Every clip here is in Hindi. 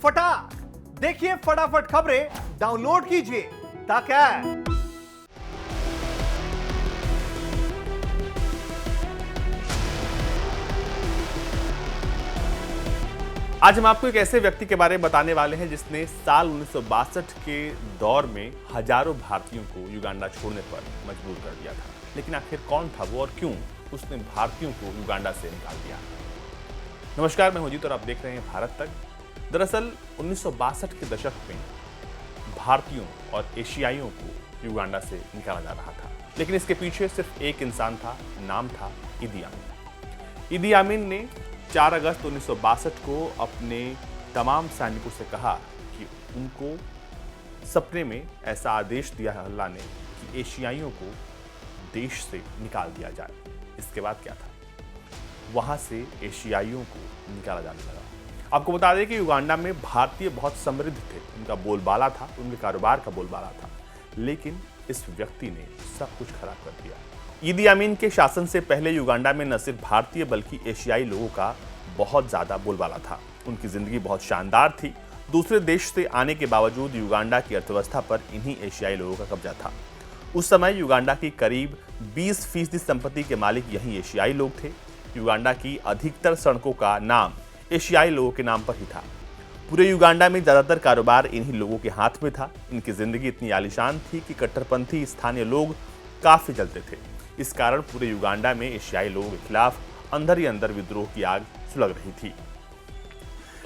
फटाक। देखिए फटाफट खबरें डाउनलोड कीजिए ताकि आज हम आपको एक ऐसे व्यक्ति के बारे में बताने वाले हैं जिसने साल 1962 के दौर में हजारों भारतीयों को युगांडा छोड़ने पर मजबूर कर दिया था। लेकिन आखिर कौन था वो और क्यों उसने भारतीयों को युगांडा से निकाल दिया? नमस्कार, मैं हूं जीत और आप देख रहे हैं भारत तक। दरअसल 1962 के दशक में भारतीयों और एशियाइयों को युगांडा से निकाला जा रहा था, लेकिन इसके पीछे सिर्फ एक इंसान था, नाम था ईदी आमीन। ईदी आमीन ने 4 अगस्त 1962 को अपने तमाम सैनिकों से कहा कि उनको सपने में ऐसा आदेश दिया है अल्लाह ने कि एशियाइयों को देश से निकाल दिया जाए। इसके बाद क्या था? वहां से एशियाइयों को निकाला जाने लगा। आपको बता दें कि युगांडा में भारतीय बहुत समृद्ध थे, उनका बोलबाला था, उनके कारोबार का बोलबाला था, लेकिन इस व्यक्ति ने सब कुछ खराब कर दिया। ईदी आमीन के शासन से पहले युगांडा में न सिर्फ भारतीय बल्कि एशियाई लोगों का बहुत ज्यादा बोलबाला था। उनकी जिंदगी बहुत शानदार थी। दूसरे देश से आने के बावजूद युगांडा की अर्थव्यवस्था पर इन्हीं एशियाई लोगों का कब्जा था। उस समय युगांडा की करीब 20% संपत्ति के मालिक यही एशियाई लोग थे। युगांडा की अधिकतर सड़कों का नाम एशियाई लोगों के नाम पर ही था। पूरे युगांडा में ज्यादातर कारोबार इन्हीं लोगों के हाथ में था। इनकी जिंदगी इतनी आलीशान थी कि कट्टरपंथी स्थानीय लोग काफी जलते थे। इस कारण पूरे युगांडा में एशियाई लोगों के खिलाफ अंदर ही अंदर विद्रोह की आग सुलग रही थी।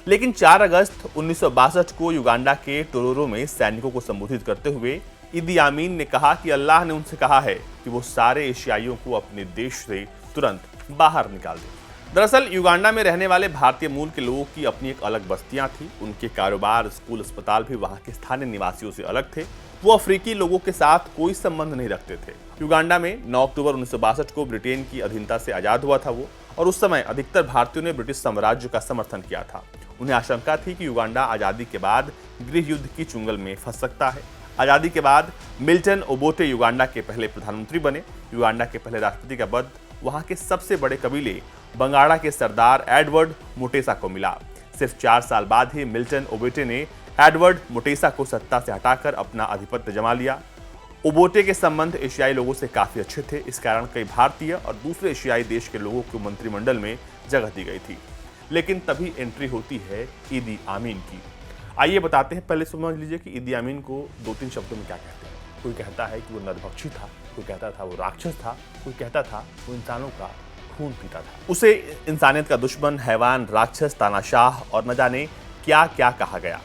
लेकिन 4 अगस्त 1962 को युगांडा के टोरोरो में सैनिकों को संबोधित करते हुए ईदी आमीन ने कहा कि अल्लाह ने उनसे कहा है कि वो सारे एशियाइयों को अपने देश से तुरंत बाहर निकाल दें। दरअसल युगांडा में रहने वाले भारतीय मूल के लोगों की अपनी एक अलग बस्तियां थी। उनके कारोबार, स्कूल, अस्पताल भी वहां के स्थानीय निवासियों से अलग थे। वो अफ्रीकी लोगों के साथ कोई संबंध नहीं रखते थे। युगांडा में 9 अक्टूबर 1962 को ब्रिटेन की अधीनता से आजाद हुआ था वो, और उस समय अधिकतर भारतीयों ने ब्रिटिश साम्राज्य का समर्थन किया था। उन्हें आशंका थी कि युगांडा आजादी के बाद गृह युद्ध की चुंगल में फंस सकता है। आजादी के बाद मिल्टन ओबोटे युगांडा के पहले प्रधानमंत्री बने। युगांडा के पहले राष्ट्रपति का पद वहां के सबसे बड़े कबीले बंगाड़ा के सरदार एडवर्ड मोटेसा को मिला। सिर्फ 4 साल बाद ही मिल्टन ओबोटे ने एडवर्ड मोटेसा को सत्ता से हटाकर अपना आधिपत्य जमा लिया। ओबोटे के संबंध एशियाई लोगों से काफी अच्छे थे। इस कारण कई भारतीय और दूसरे एशियाई देश के लोगों को मंत्रिमंडल में जगह दी गई थी। लेकिन तभी एंट्री होती है ईदी आमीन की। आइए बताते हैं, पहले समझ लीजिए कि ईदी आमीन को 2-3 शब्दों में क्या कहते हैं। कोई कहता है कि वो नरभक्षी था, कोई कहता था वो राक्षस था, कोई कहता था वो इंसानों का खून पीता था। उसे इंसानियत का दुश्मन, हैवान, राक्षस, तानाशाह और न जाने क्या क्या कहा गया।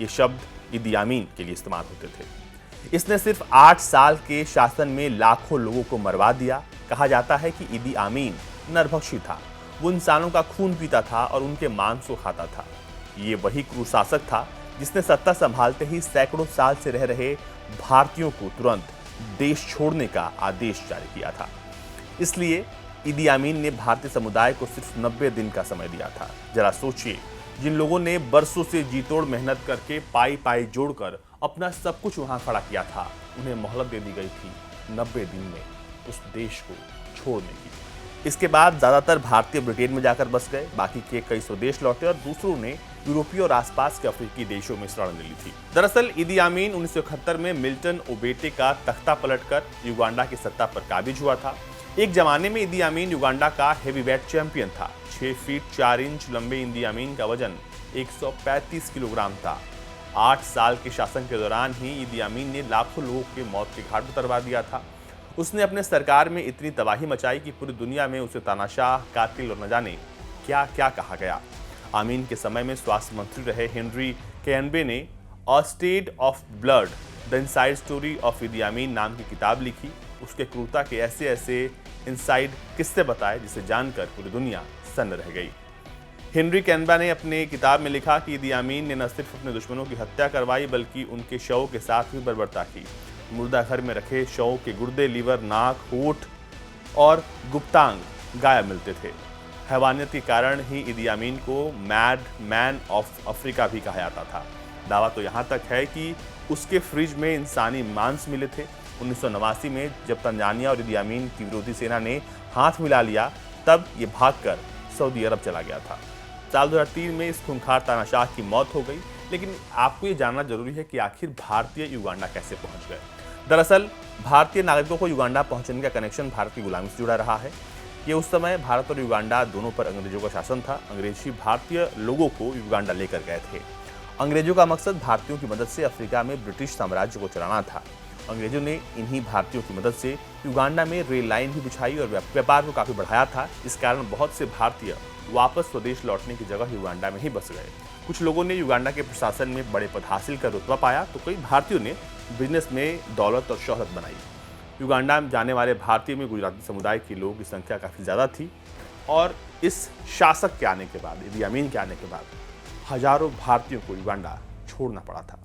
ये शब्द ईदी आमीन के लिए इस्तेमाल होते थे। इसने सिर्फ 8 साल के शासन में लाखों लोगों को मरवा दिया। कहा जाता है कि ईदी आमीन नरभक्षी था, वो इंसानों का खून पीता था और उनके मांस को खाता था। ये वही क्रूर शासक था जिसने सत्ता संभालते ही सैकड़ों साल से रह रहे भारतीयों को तुरंत देश छोड़ने का आदेश जारी किया था। इसलिए ईदी आमीन ने भारतीय समुदाय को सिर्फ 90 दिन का समय दिया था। जरा सोचिए, जिन लोगों ने बरसों से जीतोड़ मेहनत करके पाई पाई जोड़कर अपना सब कुछ वहां खड़ा किया था, उन्हें मोहलत दे दी गई थी 90 दिन में उस देश को छोड़ने की। इसके बाद ज्यादातर भारतीय ब्रिटेन में जाकर बस गए, बाकी के कई स्वदेश लौटे और दूसरों ने यूरोपीय और आसपास के अफ्रीकी देशों में शरण ले ली थी। दरअसल ईदी आमीन 1971 में मिल्टन ओबोटे का तख्ता पलटकर युगांडा की सत्ता पर काबिज हुआ था। एक जमाने में ईदी आमीन युगांडा का हेवीवेट चैंपियन था। 6 फीट 4 इंच लंबे ईदी आमीन का वजन 135 किलोग्राम था। 8 साल के शासन के दौरान ही ईदी आमीन ने लाखों लोगों के मौत के घाट उतरवा दिया था। उसने अपने सरकार में इतनी तबाही मचाई कि पूरी दुनिया में उसे तानाशाह, कातिल और न जाने क्या क्या कहा गया। आमीन के समय में स्वास्थ्य मंत्री रहे हेनरी कैनबे ने a state of blood the inside story of ईदी आमीन नाम की किताब लिखी। उसके क्रूरता के ऐसे ऐसे इनसाइड किस्से बताए जिसे जानकर पूरी दुनिया सन्न रह गई। हेनरी कैनबा ने अपने किताब में लिखा कि ईदी आमीन ने न सिर्फ अपने दुश्मनों की हत्या करवाई बल्कि उनके शवों के साथ भी बर्बरता की। मुर्दा घर में रखे शवों के गुर्दे, लीवर, नाक, होठ और गुप्तांग गायब मिलते थे। हैवानियत के कारण ही ईदी आमीन को मैड मैन ऑफ अफ्रीका भी कहा जाता था। दावा तो यहाँ तक है कि उसके फ्रिज में इंसानी मांस मिले थे। 1989 में जब तंजानिया और ईदी आमीन की विरोधी सेना ने हाथ मिला लिया, तब ये भागकर सऊदी अरब चला गया था। साल 2003 में इस खूंखार तानाशाह की मौत हो गई। लेकिन आपको ये जानना जरूरी है कि आखिर भारतीय युगांडा कैसे पहुंच गए। दरअसल भारतीय नागरिकों को युगांडा पहुंचने का कनेक्शन भारत की गुलामी से जुड़ा रहा है। ये उस समय भारत और युगांडा दोनों पर अंग्रेजों का शासन था। अंग्रेजी भारतीय लोगों को युगांडा लेकर गए थे। अंग्रेजों का मकसद भारतीयों की मदद से अफ्रीका में ब्रिटिश साम्राज्य को चलाना था। अंग्रेजों ने इन्हीं भारतीयों की मदद से युगांडा में रेल लाइन भी बिछाई और व्यापार को काफी बढ़ाया था। इस कारण बहुत से भारतीय वापस स्वदेश लौटने की जगह युगांडा में ही बस गए। कुछ लोगों ने युगांडा के प्रशासन में बड़े पद हासिल कर रुतबा पाया, तो कई भारतीयों ने बिजनेस में दौलत और शोहरत बनाई। युगांडा में जाने वाले भारतीयों में गुजराती समुदाय के लोगों की संख्या काफ़ी ज़्यादा थी और इस शासक के आने के बाद, इदी अमीन के आने के बाद हजारों भारतीयों को युगांडा छोड़ना पड़ा था।